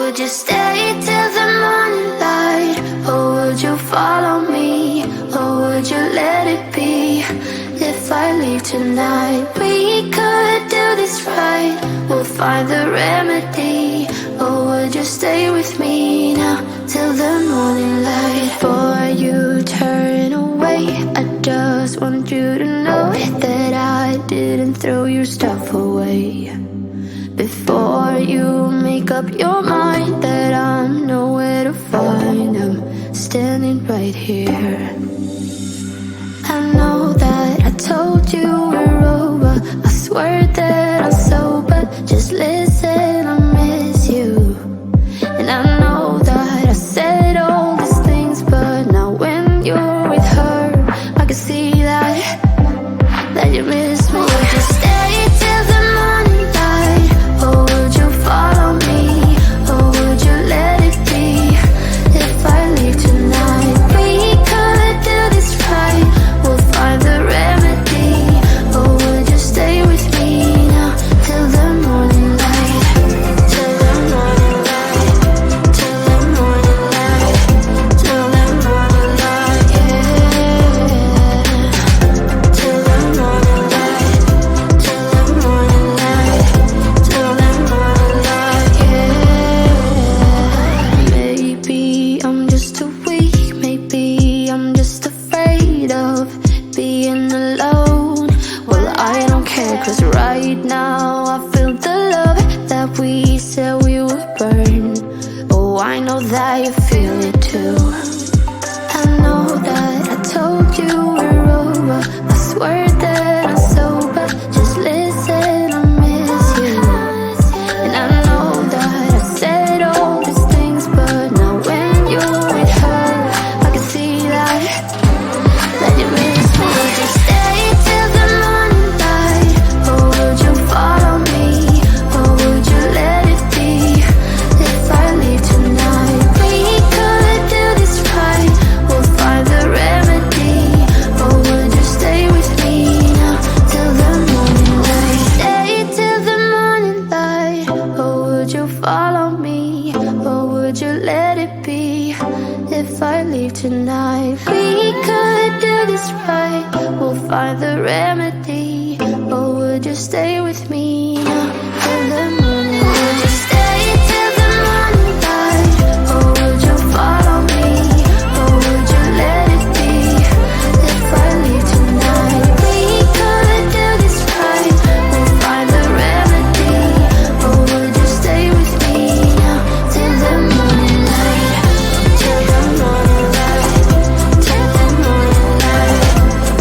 would you stay till the morning light? Or would you follow me? Or would you let it be? If I leave tonight, we could do this right. We'll find the remedy. Or would you stay with me now till the morning light? Before you turn away, I just want you to know that I didn't throw your stuff away. Before you make up your mind that I'm nowhere to find, I'm standing right here. I know that I told you we're over, I swear that I'm sober. Just listen, I miss you. And I know that I said all these things, but now when you're with her, I can see that you miss me. Would you stay till the morning light? Or would you follow me? Or would you let it be? If I leave tonight, we could do this right. We'll find the remedy. Or would you stay with me now till the morning light? Till the morning light. Till the morning light. Till the morning light, yeah. Till the morning light. Till the morning light. Till the morning light, yeah. Maybe I'm just too weak. Maybe I'm just afraid of being alone. Well, I don't care, 'cause right now I feel the love that we said we would burn. Oh, I know that you feel it too. I know that I told you we're over, I swear that I'm sober. Just listen, I miss you. And I know that I said all these things, but now when you're with her, I can see that you miss me. Would you stay till the morning light? Or would you follow me? Or would you let it be? If I leave tonight, we could do this right. We'll find the remedy. Or would you stay with me now till the morning light? Stay till the morning light. Or would you follow me? Or would you let it be? If I leave tonight, we could do this right. We'll find the remedy. Or would you stay with me now till the morning light? Would you stay till the morning light? Or would you follow me? Or would you let it be? If I leave tonight, we could do this right. We'll find the remedy. Or would you stay with me now till the morning light? Till the morning light. Till the morning light.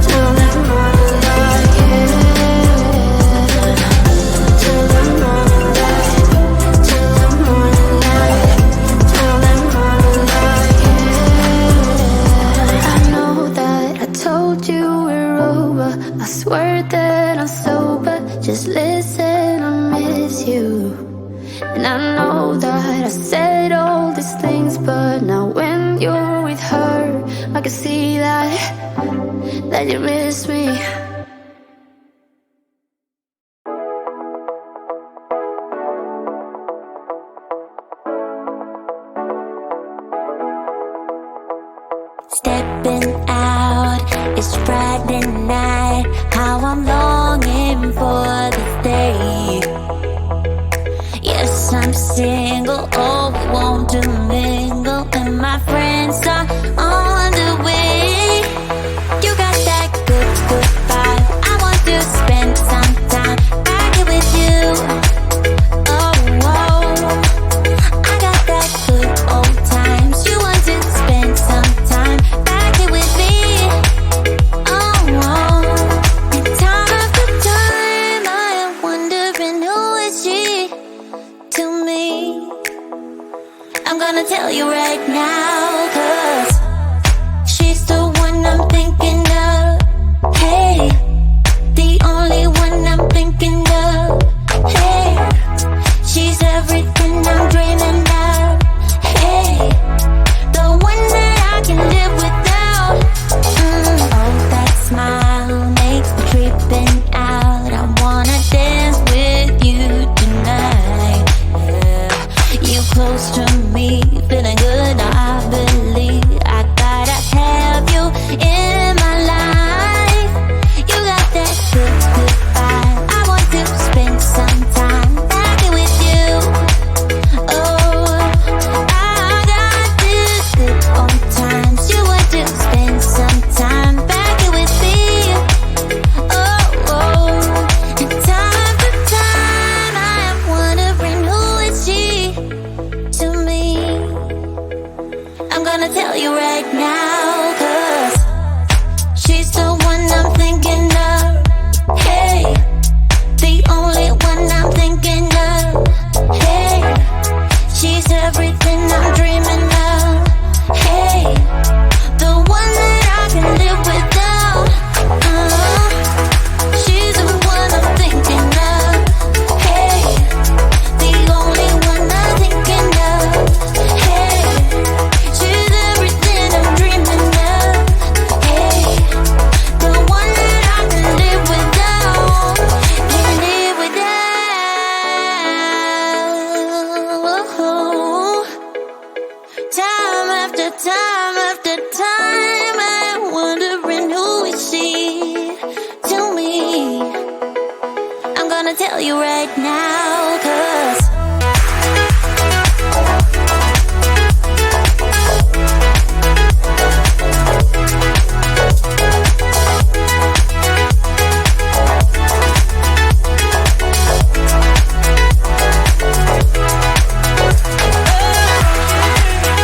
Till the morning light, yeah. Till the morning light. Till the morning light. Till the morning light, yeah. I know that I told you we're over, I swear that I'm sober. Just listen, I miss you. And I know that I said all these things, but now when you're with her, I can see that you miss me. Stepping out, it's Friday night. How I'm longing for this day. Yes, I'm single, oh, we want to mingle, and my friends are on the way. You got that good, good vibe. I want to spend some time back here with you. Oh, whoa. I got that good old times. You want to spend some time back here with me. Oh, whoa. And time after time, I am wondering who is she to me. I'm gonna tell you right now, 'cause she's the one I'm thinking of. Hey, the only one I'm thinking of. Hey, she's everything I'm dreaming of. Hey, the one that I can live without. Oh, that smile makes me tripping out. I wanna dance with you tonight. Yeah. You put close to me, feeling good. Now I believe I gotta have you in my life. You got that good, good vibe. I want to spend some time back with you. Oh, I got this good on times. You want to spend some time back with me. Oh, oh. And time to time I am wondering who is she to me. I'm gonna tell you right now, 'cause she's the one I'm thinking of. Hey, the only one I'm thinking of. Hey, she's everything I'm dreaming of. Hey, the one that I can live without. She's the one I'm thinking of. Hey, the only one I'm thinking of. Hey, she's everything I'm dreaming of. Hey, the one that I can live without. Can live without. Time after time after time, I'm wondering who is she to me. I'm gonna tell you right now, 'cause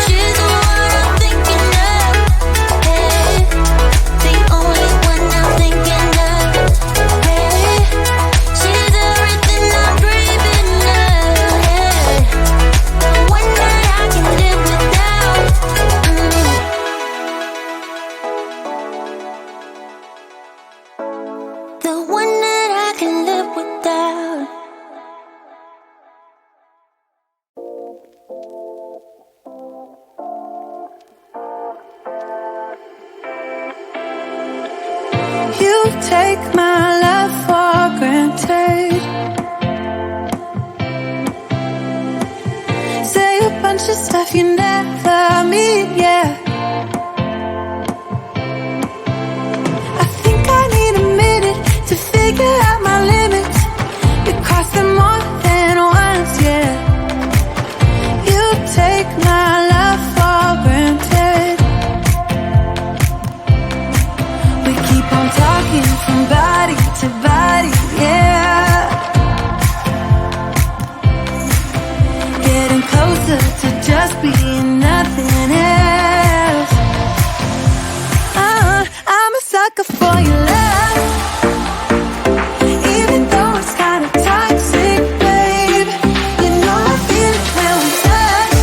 she's the one I'm thinking of. Hey, the only one I'm thinking of. Hey, she's everything I'm dreaming of. Hey, the one that I can live without. The one that I can live without. You take my love for granted. Say a bunch of stuff you never mean, yeah. I think I need a minute to figure out my limits. You cross them more than once, yeah. You take my love for granted. We keep on talking from body to body, yeah. Getting closer to just being nothing else. I'm a sucker for your love, even though it's kinda toxic, babe. You know I feel it when we touch.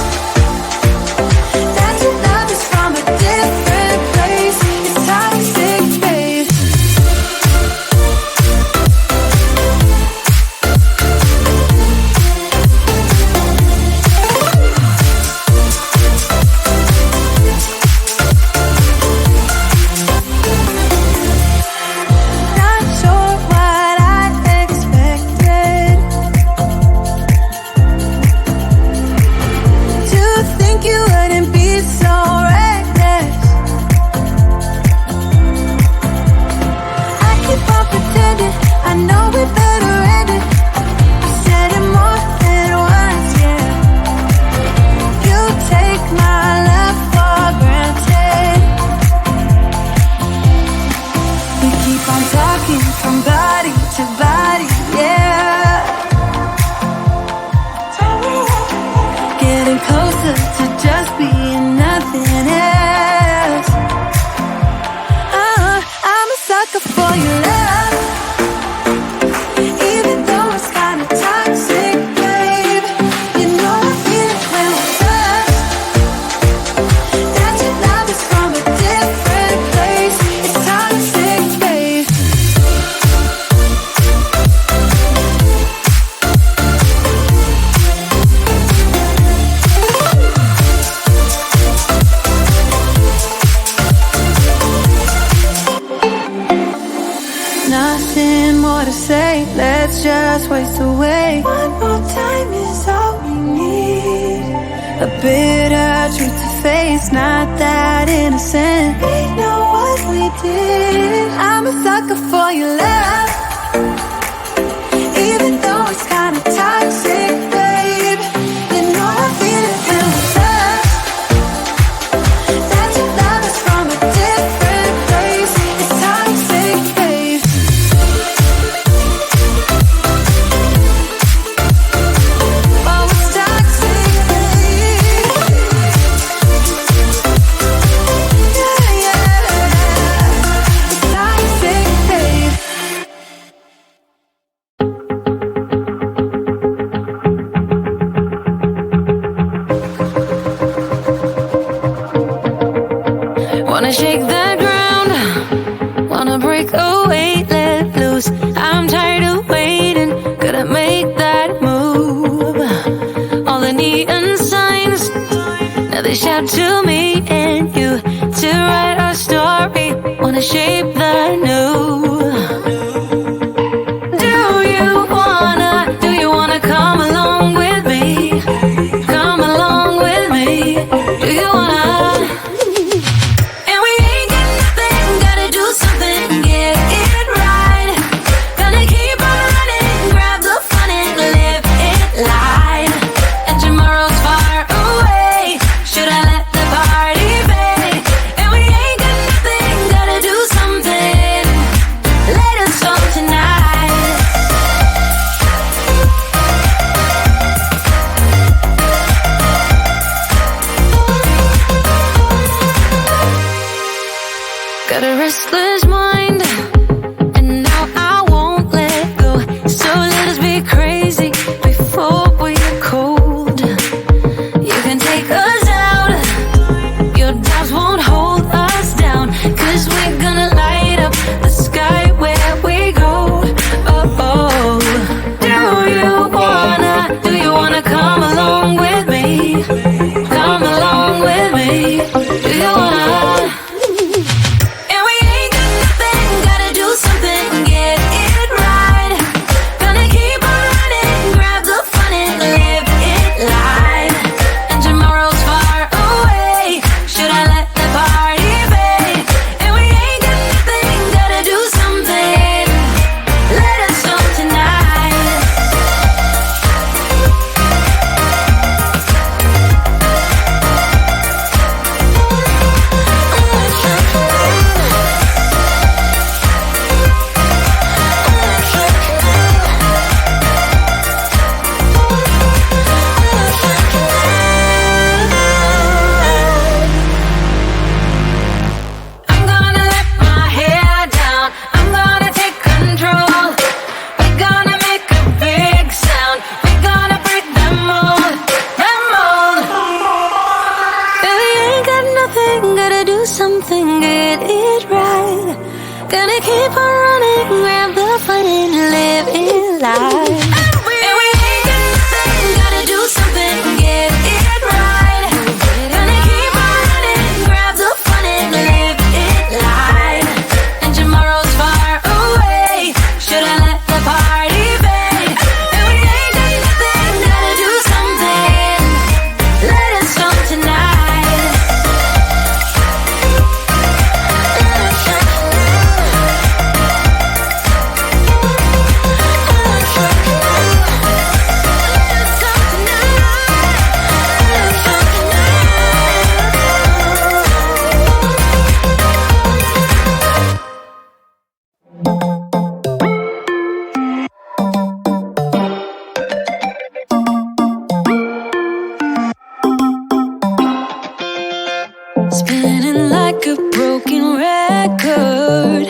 That your love is from a different place. It's toxic, babe. Not sure what I expected. To think you wouldn't be so reckless. I keep on pretending I know we better end it. I said it more than once, yeah. You take my love for granted. We keep on talking from body to body, yeah. Getting closer to just being nothing else. I'm a sucker for your love, even though it's kinda toxic, babe. You know I feel it when we touch. That your love is from a different place. It's toxic, babe. Nothing more to say, let's just waste away. One more time is all we need. a bitter truth to face, not that innocent. We know what we did. I'm a sucker for your love, even though it's kinda toxic, babe. You know I feel it when we touch, that your love is from a different place. It's toxic, babe. Oh, it's toxic, babe. Yeah, yeah. It's toxic, babe. Wanna shake the ground, wanna break away, let loose. I'm tired of waiting, gotta make that move. All the neon signs, now they shout to me and you to write our story. Wanna shape the new. Do you wanna come along with me? Come along with me. Do you wanna? And we ain't got nothing, gotta do something, get it right. Gonna keep on running, grab the fun and live it light. And tomorrow's far away, should I let the party fade? And we ain't got nothing, gotta do something, let us on tonight. Got a restless mind, and now I won't let go. So let us be crazy before we're cold. You can take us out, your doubts won't hold us down, 'cause we're gonna light up the sky where we go. Oh, oh. Do you wanna come along with me? Come along with me. Do you wanna? And we ain't got nothing, gotta do something, get it right. Gonna keep on running, grab the fun and live it light. And tomorrow's far away, should I let the party fade? And we ain't got nothing, gotta do something, let us on tonight. I'm gonna let my hair down, I'm gonna take control. We're gonna make a big sound, we're gonna break the mold, the mold. And we ain't got nothing, gotta do something, get it right. Gonna keep on running, grab the fun and live it life. And we ain't got nothing, gotta do something, get it right. Gonna keep on running, grab the fun and live it life. And tomorrow's far away, should I let the party fade? And we ain't got nothing, gotta do something, let us on tonight. Spinning like a broken record.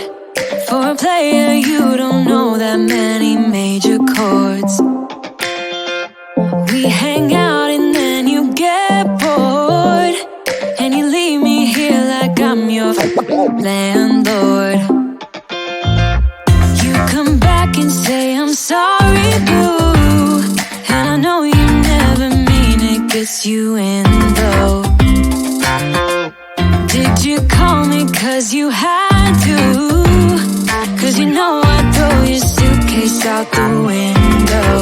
For a player, you don't know that many major chords. We hang out and then you get bored, and you leave me here like I'm your landlord. You come back and say I'm sorry, boo, and I know you never mean it, gets you in though. Did you call me 'cause you had to? 'Cause you know I'd throw your suitcase out the window.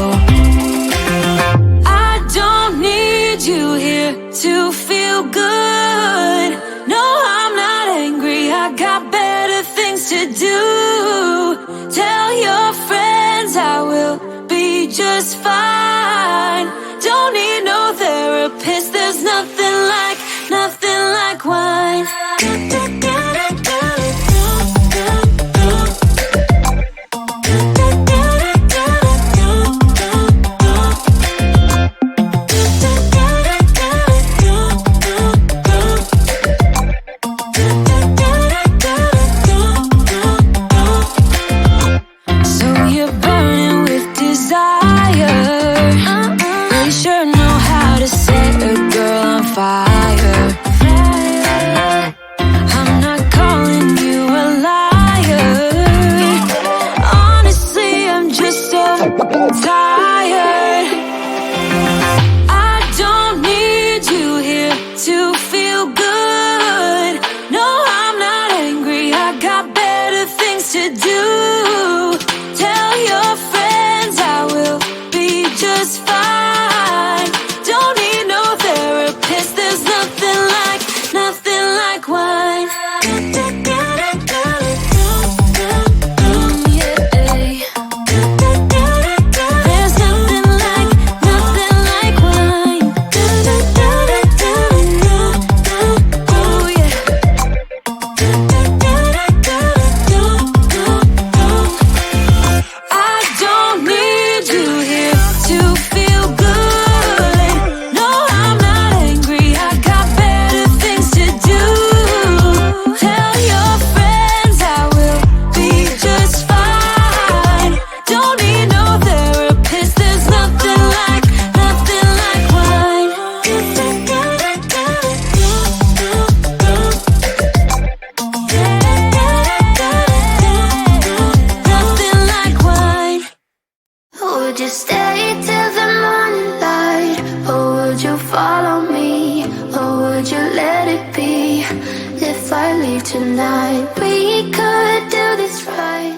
I don't need you here here to feel good. No, I'm not angry, I got better things to do. Tell your friends I will be just fine. Don't need no therapist, there's nothing like wine. So you're burning with desire. You sure know how to set a girl on fire. I'm not calling you a liar. Honestly, I'm just so tired. I don't need you here to feel good. No, I'm not angry, I got better things to do. Tell your friends I will be just fine. Don't need no therapist, there's nothing like wine. There's nothing like wine. Oh yeah. I don't need you here to feel good. No, I'm not angry, I got better things to do. Tell your friends I will be just fine. Don't need no therapist, there's nothing like wine. Nothing like wine. Would you stay till the morning light? Or would you follow me? Or would you let it be? If I leave tonight, we could do this right.